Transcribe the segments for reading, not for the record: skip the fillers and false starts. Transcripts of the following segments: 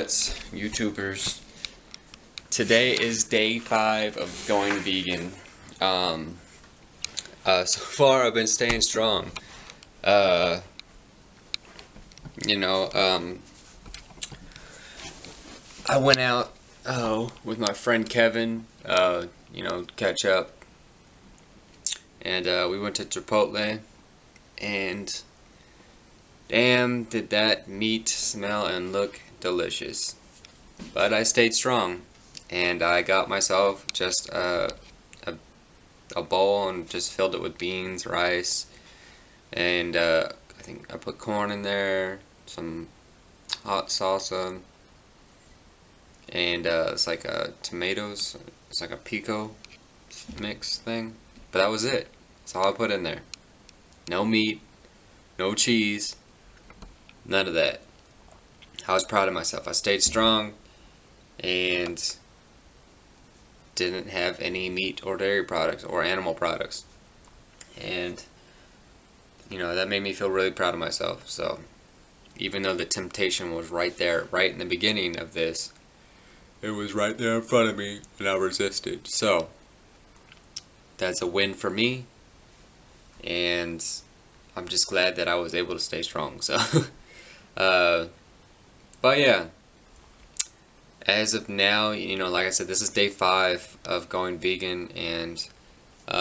what's YouTubers? Today is day 5 of going vegan. So far I've been staying strong. I went out with my friend Kevin, catch up, and we went to Chipotle, and damn, did that meat smell and look delicious. But I stayed strong, and I got myself just a bowl and just filled it with beans, rice, and I think I put corn in there, some hot salsa, and it's like tomatoes. It's like a pico mix thing. But that was it. That's all I put in there. No meat, no cheese, none of that. I was proud of myself. I stayed strong and didn't have any meat or dairy products or animal products. And that made me feel really proud of myself. So even though the temptation was right there, right in the beginning of this, it was right there in front of me and I resisted. So that's a win for me, and I'm just glad that I was able to stay strong. So but yeah, as of now, like I said, this is day 5 of going vegan, and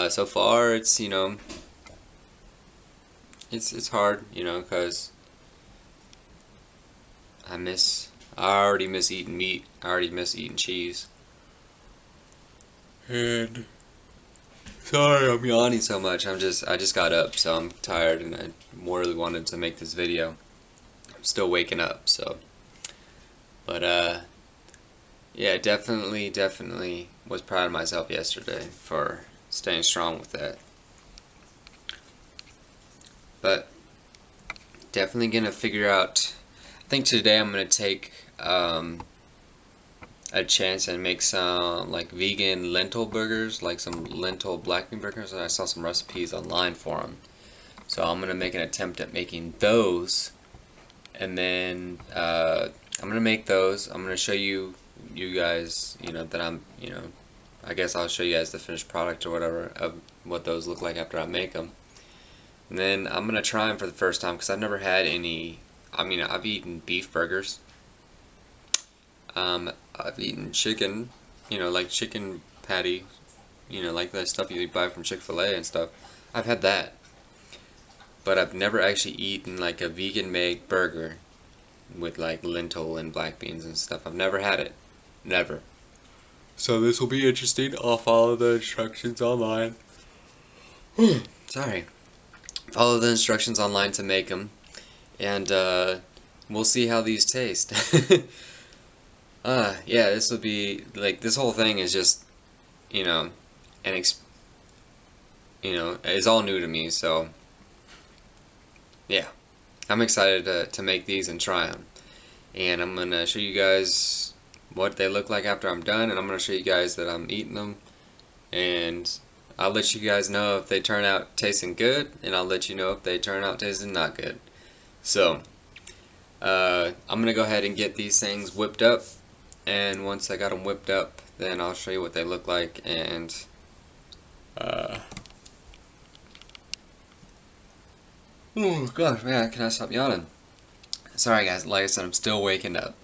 so far it's it's hard, because I already miss eating meat. I already miss eating cheese. And sorry I'm yawning so much. I just got up, so I'm tired, and I really wanted to make this video. I'm still waking up, so. But yeah, definitely was proud of myself yesterday for staying strong with that. But definitely gonna figure out. I think today I'm gonna take a chance and make some like vegan lentil burgers, like some lentil black bean burgers. And I saw some recipes online for them, so I'm gonna make an attempt at making those, and then I'm gonna make those. I'm gonna show you guys, that I'm, I guess I'll show you guys the finished product or whatever of what those look like after I make them. And then I'm gonna try them for the first time because I've never had any. I've eaten beef burgers. I've eaten chicken, like chicken patty, like that stuff you buy from Chick-fil-A and stuff. I've had that. But I've never actually eaten like a vegan made burger with like lentil and black beans and stuff. I've never had it. Never. So this will be interesting. I'll follow the instructions online. Sorry. Follow the instructions online to make them. And we'll see how these taste. Yeah, this will be like, this whole thing is just, it's all new to me. So yeah, I'm excited to make these and try them. And I'm gonna show you guys what they look like after I'm done, and I'm gonna show you guys that I'm eating them, and I'll let you guys know if they turn out tasting good, and I'll let you know if they turn out tasting not good. So I'm gonna go ahead and get these things whipped up, and once I got them whipped up, then I'll show you what they look like. And oh gosh, man, can I stop yawning? Sorry guys, like I said, I'm still waking up.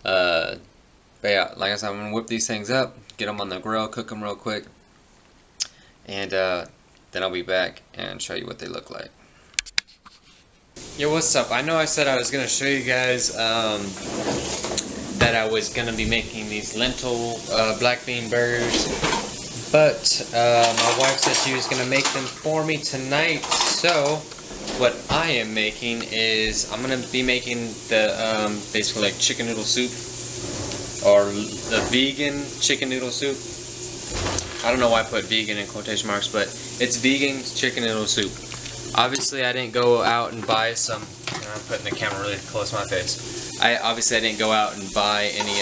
But yeah, like I said, I'm gonna whip these things up, get them on the grill, cook them real quick, and then I'll be back and show you what they look like. Yo, what's up? I know I said I was gonna show you guys that I was gonna be making these lentil black bean burgers, but my wife said she was gonna make them for me tonight. So what I am making is I'm gonna be making the basically like chicken noodle soup, or the vegan chicken noodle soup. I don't know why I put vegan in quotation marks, but it's vegan chicken noodle soup. Obviously I didn't go out and buy some, I'm putting the camera really close to my face. Obviously I didn't go out and buy any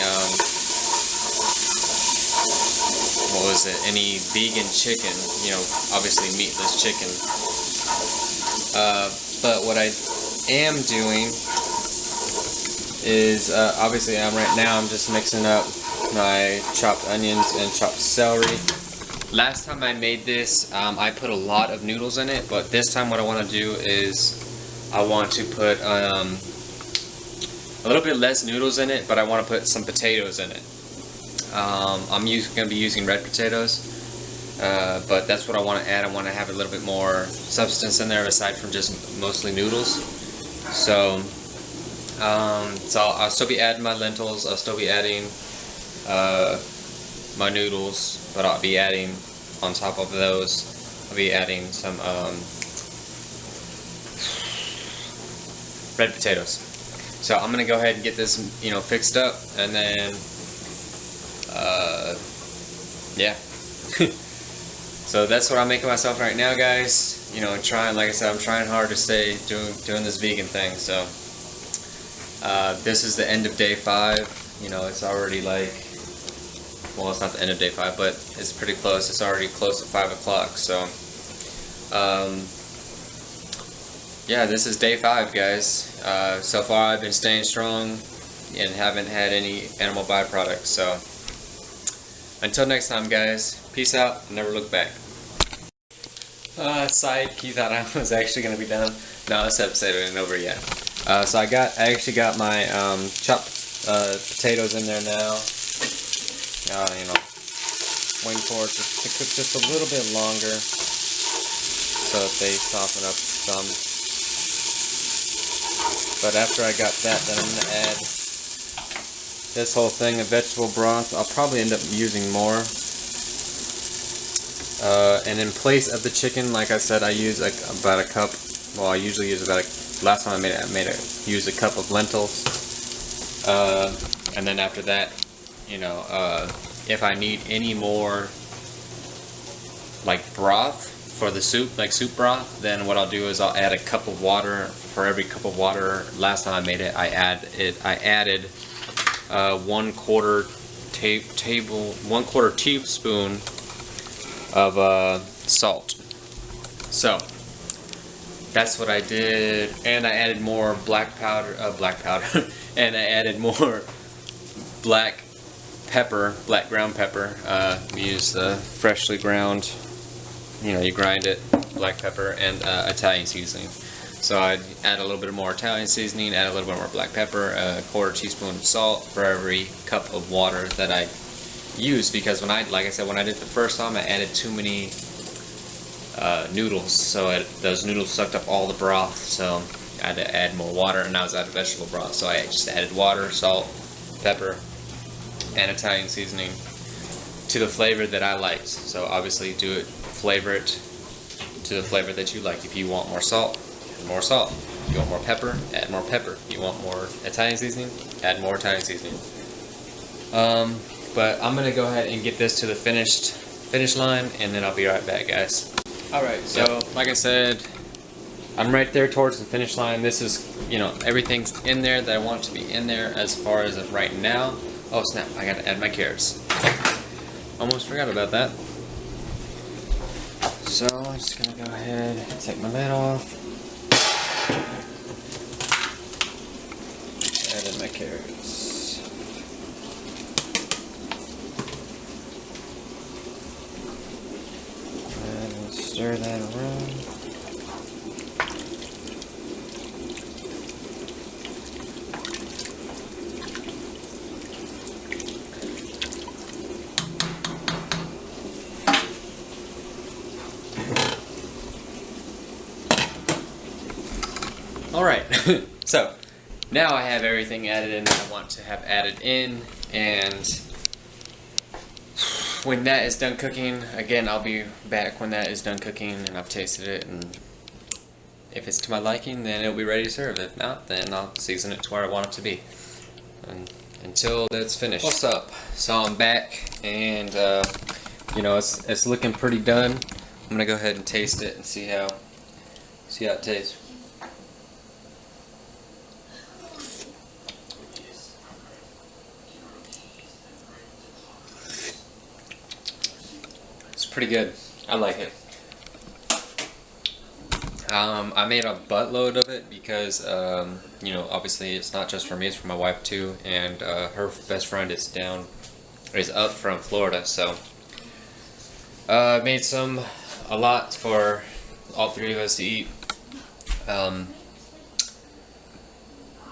any vegan chicken, obviously meatless chicken. But what I am doing is obviously right now I'm just mixing up my chopped onions and chopped celery. Last time I made this, I put a lot of noodles in it, but this time what I want to do is I want to put a little bit less noodles in it, but I want to put some potatoes in it. I'm going to be using red potatoes, but that's what I want to add. I want to have a little bit more substance in there aside from just mostly noodles. So I'll still be adding my lentils, I'll still be adding my noodles, but I'll be adding on top of those, I'll be adding some red potatoes. So I'm gonna go ahead and get this, fixed up, and then yeah. So that's what I'm making myself right now, guys. Trying, like I said, I'm trying hard to stay doing this vegan thing. So this is the end of day 5. It's already like, well, it's not the end of day 5, but it's pretty close. It's already close to 5 o'clock. So yeah, this is day 5, guys. So far I've been staying strong and haven't had any animal byproducts. So until next time, guys, peace out, never look back. Psych, you thought I was actually going to be done? No, this episode isn't over yet. So I actually got my chopped potatoes in there now. Waiting for it to cook just a little bit longer so that they soften up some. But after I got that, then I'm going to add this whole thing of vegetable broth. I'll probably end up using more. And in place of the chicken, like I said, I use about a cup. Well, I usually use last time I made it, used a cup of lentils. And then after that, if I need any more like broth for the soup, like soup broth, then what I'll do is I'll add a cup of water. For every cup of water, last time I made it, I added 1/4 teaspoon of salt. So that's what I did, and I added more black powder, and I added more black ground pepper. We use the freshly ground, you grind it, black pepper, and Italian seasoning. So I'd add a little bit more Italian seasoning, add a little bit more black pepper, a 1/4 teaspoon of salt for every cup of water that I use, because like I said, when I did the first time, I added too many noodles, so those noodles sucked up all the broth, so I had to add more water, and I was out of vegetable broth, so I just added water, salt, pepper, and Italian seasoning to the flavor that I liked. So obviously flavor it to the flavor that you like. If you want more salt, add more salt. If you want more pepper, add more pepper. If you want more Italian seasoning, add more Italian seasoning. But I'm gonna go ahead and get this to the finish line, and then I'll be right back, guys. Alright, so like I said, I'm right there towards the finish line. This is, everything's in there that I want to be in there as far as of right now. Oh snap, I gotta add my carrots. Almost forgot about that. So I'm just gonna go ahead and take my lid off. Add in my carrots. Stir that around. Alright, so now I have everything added in that I want to have added in, and when that is done cooking, again, I'll be back when that is done cooking and I've tasted it, and if it's to my liking, then it'll be ready to serve. If not, then I'll season it to where I want it to be. And until it's finished. What's up? So I'm back, and it's looking pretty done. I'm gonna go ahead and taste it and see how it tastes. Pretty good. I like it. I made a buttload of it because, you know, obviously it's not just for me, it's for my wife too, and her best friend is up from Florida, so I made a lot for all three of us to eat.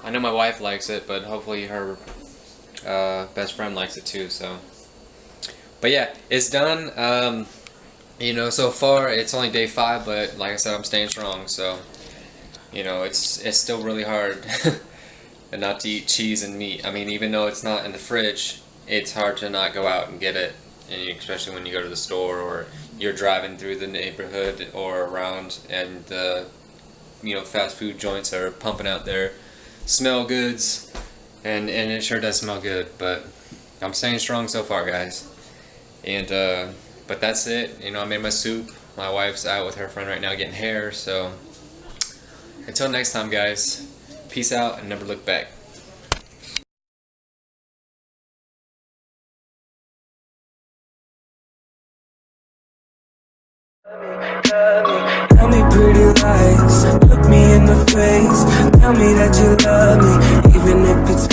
I know my wife likes it, but hopefully her best friend likes it too, so. But yeah, it's done. You know, so far it's only day 5, but like I said, I'm staying strong. So, you know, it's still really hard, and not to eat cheese and meat. I mean, even though it's not in the fridge, it's hard to not go out and get it, and especially when you go to the store or you're driving through the neighborhood or around, and the fast food joints are pumping out their smell goods, and it sure does smell good. But I'm staying strong so far, guys. And but that's it. You know, I made my soup. My wife's out with her friend right now getting hair. So until next time, guys, peace out and never look back. Tell me pretty lies, look me in the face. Tell me that you love me, even if it's